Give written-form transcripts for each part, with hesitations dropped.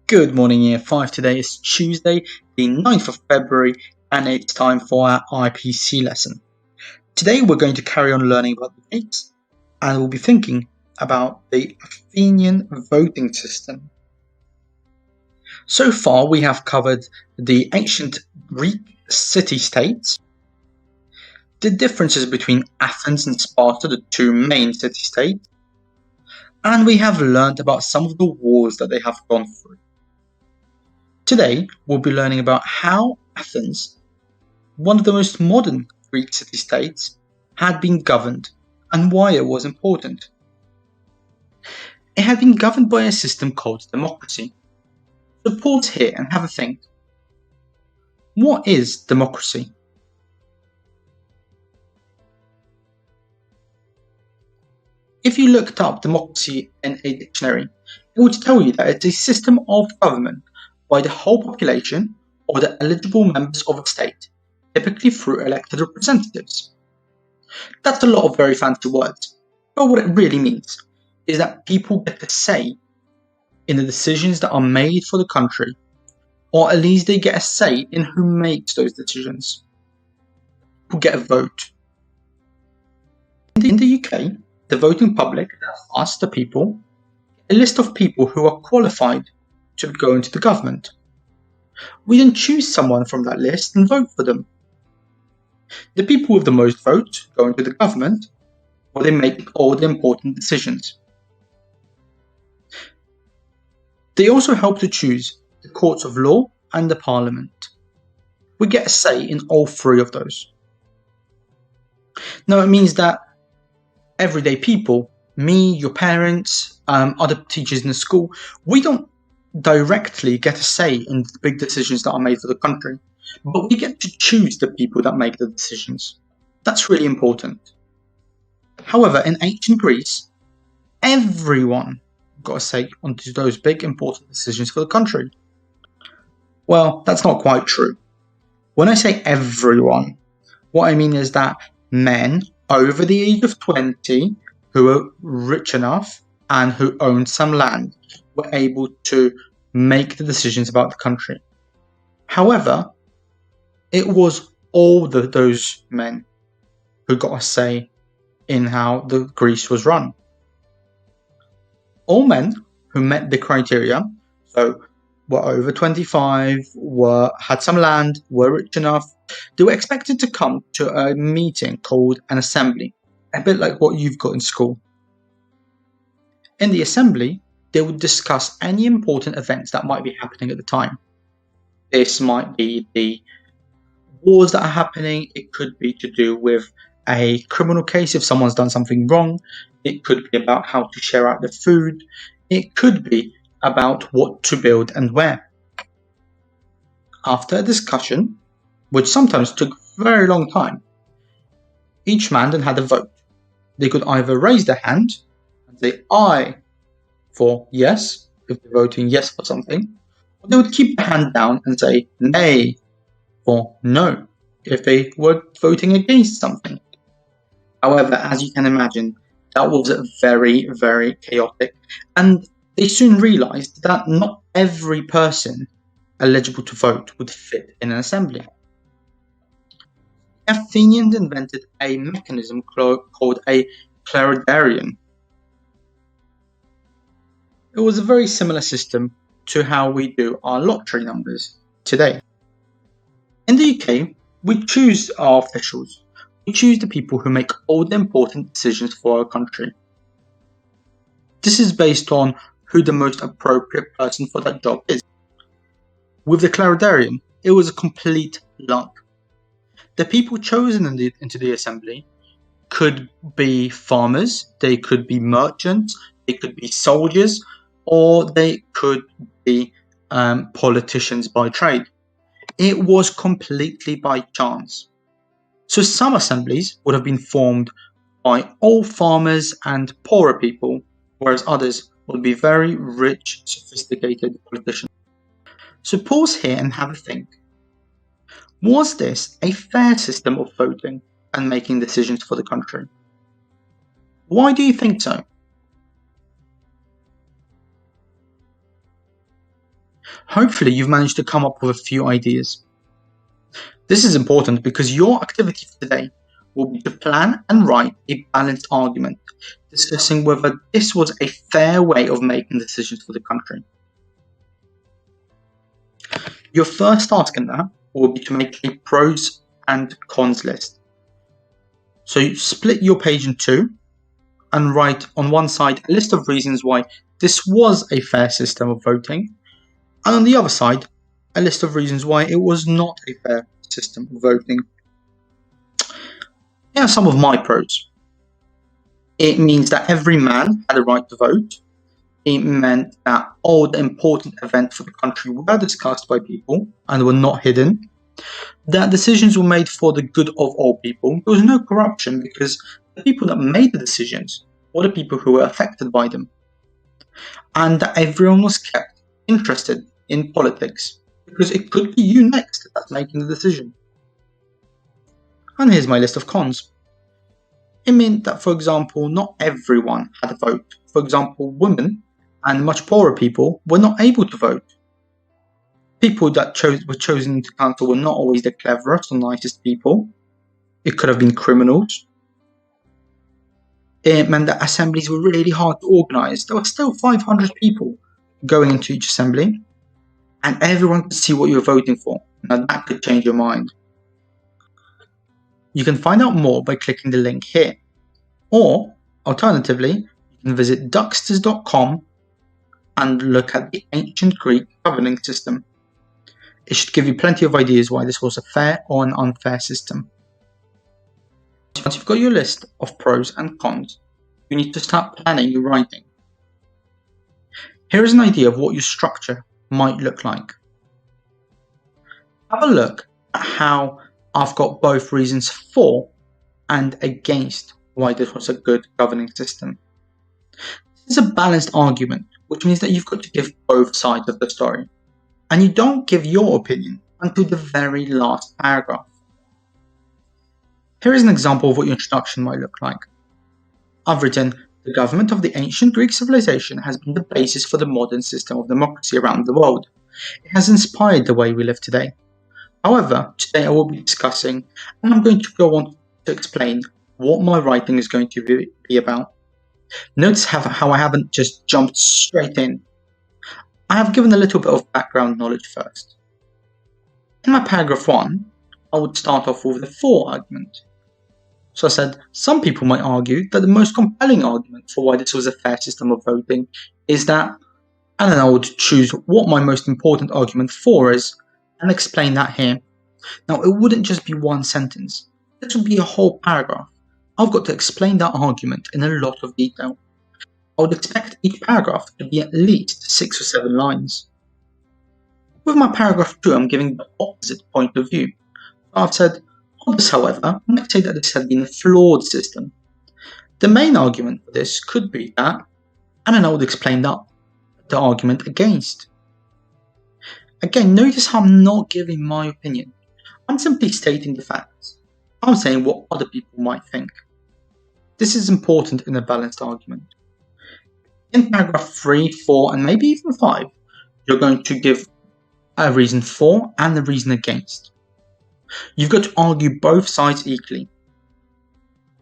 Good morning, Year 5. Today is Tuesday, the 9th of February, and it's time for our IPC lesson. Today we're going to carry on learning about the Greeks, and we'll be thinking about the Athenian voting system. So far we have covered the ancient Greek city-states, the differences between Athens and Sparta, the two main city-states, and we have learned about some of the wars that they have gone through. Today, we'll be learning about how Athens, one of the most modern Greek city-states, had been governed and why it was important. It had been governed by a system called democracy. So pause here and have a think. What is democracy? If you looked up democracy in a dictionary, it would tell you that it's a system of government by the whole population or the eligible members of a state, typically through elected representatives. That's a lot of very fancy words, but what it really means is that people get a say in the decisions that are made for the country, or at least they get a say in who makes those decisions. People get a vote. In the UK, the voting public, that's us, the people, a list of people who are qualified to go into the government. We then choose someone from that list and vote for them. The people with the most votes go into the government, where they make all the important decisions. They also help to choose the courts of law and the parliament. We get a say in all three of those. Now it means that everyday people, me, your parents, other teachers in the school, we don't directly get a say in the big decisions that are made for the country, but we get to choose the people that make the decisions. That's really important. However, in ancient Greece, everyone got a say on those big important decisions for the country. Well, that's not quite true. When I say everyone, what I mean is that men over the age of 20 who were rich enough and who owned some land were able to make the decisions about the country. However, it was all those men who got a say in how the Greece was run. All men who met the criteria, so were over 25, had some land, were rich enough, they were expected to come to a meeting called an assembly, a bit like what you've got in school. In the assembly, they would discuss any important events that might be happening at the time. This might be the wars that are happening, it could be to do with a criminal case if someone's done something wrong, it could be about how to share out the food, it could be about what to build and where. After a discussion, which sometimes took a very long time, each man then had a vote. They could either raise their hand and say aye for yes, if they're voting yes for something, or they would keep their hand down and say nay for no, if they were voting against something. However, as you can imagine, that was very, very chaotic, and they soon realized that not every person eligible to vote would fit in an assembly. Athenians invented a mechanism called a clerodarion. It was a very similar system to how we do our lottery numbers today. In the UK, we choose our officials. We choose the people who make all the important decisions for our country. This is based on who the most appropriate person for that job is. With the clerodarion, it was a complete luck. The people chosen into the assembly could be farmers, they could be merchants, they could be soldiers, or they could be politicians by trade. It was completely by chance. So some assemblies would have been formed by all farmers and poorer people, whereas others would be very rich, sophisticated politicians. So pause here and have a think. Was this a fair system of voting and making decisions for the country? Why do you think so? Hopefully you've managed to come up with a few ideas. This is important because your activity for today will be to plan and write a balanced argument, discussing whether this was a fair way of making decisions for the country. Your first task in that will be to make a pros and cons list. So you split your page in two and write on one side a list of reasons why this was a fair system of voting, and on the other side, a list of reasons why it was not a fair system of voting. Here are some of my pros. It means that every man had a right to vote. It meant that all the important events for the country were discussed by people and were not hidden. That decisions were made for the good of all people. There was no corruption because the people that made the decisions were the people who were affected by them. And that everyone was kept interested in politics because it could be you next that's making the decision. And here's my list of cons. It meant that, for example, not everyone had a vote. For example, women and much poorer people were not able to vote. People that were chosen into council were not always the cleverest or nicest people. It could have been criminals. It meant that assemblies were really hard to organise. There were still 500 people going into each assembly, and everyone could see what you were voting for. Now that could change your mind. You can find out more by clicking the link here. Or, alternatively, you can visit ducksters.com and look at the ancient Greek governing system. It should give you plenty of ideas why this was a fair or an unfair system. Once you've got your list of pros and cons, you need to start planning your writing. Here is an idea of what your structure might look like. Have a look at how I've got both reasons for and against why this was a good governing system. This is a balanced argument, which means that you've got to give both sides of the story, and you don't give your opinion until the very last paragraph. Here is an example of what your introduction might look like. I've written, the government of the ancient Greek civilization has been the basis for the modern system of democracy around the world. It has inspired the way we live today. However, today I will be discussing, and I'm going to go on to explain what my writing is going to be about. Notice how I haven't just jumped straight in. I have given a little bit of background knowledge first. In my paragraph 1, I would start off with the for argument. So I said, some people might argue that the most compelling argument for why this was a fair system of voting is that, and then I would choose what my most important argument for is, and explain that here. Now, it wouldn't just be one sentence. This would be a whole paragraph. I've got to explain that argument in a lot of detail. I would expect each paragraph to be at least 6 or 7 lines. With my paragraph 2, I'm giving the opposite point of view. I've said, others, however, might say that this had been a flawed system. The main argument for this could be that, and then I would explain that the argument against. Again, notice how I'm not giving my opinion. I'm simply stating the facts. I'm saying what other people might think. This is important in a balanced argument. In paragraph 3, 4, and maybe even 5, you're going to give a reason for and a reason against. You've got to argue both sides equally.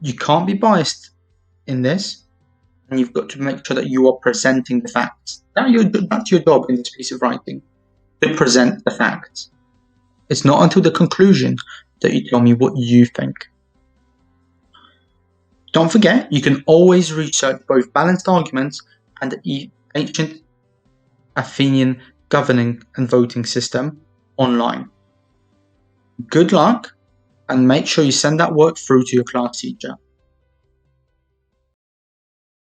You can't be biased in this, and you've got to make sure that you are presenting the facts. That's your job in this piece of writing, to present the facts. It's not until the conclusion that you tell me what you think. Don't forget, you can always research both balanced arguments and the ancient Athenian governing and voting system online. Good luck, and make sure you send that work through to your class teacher.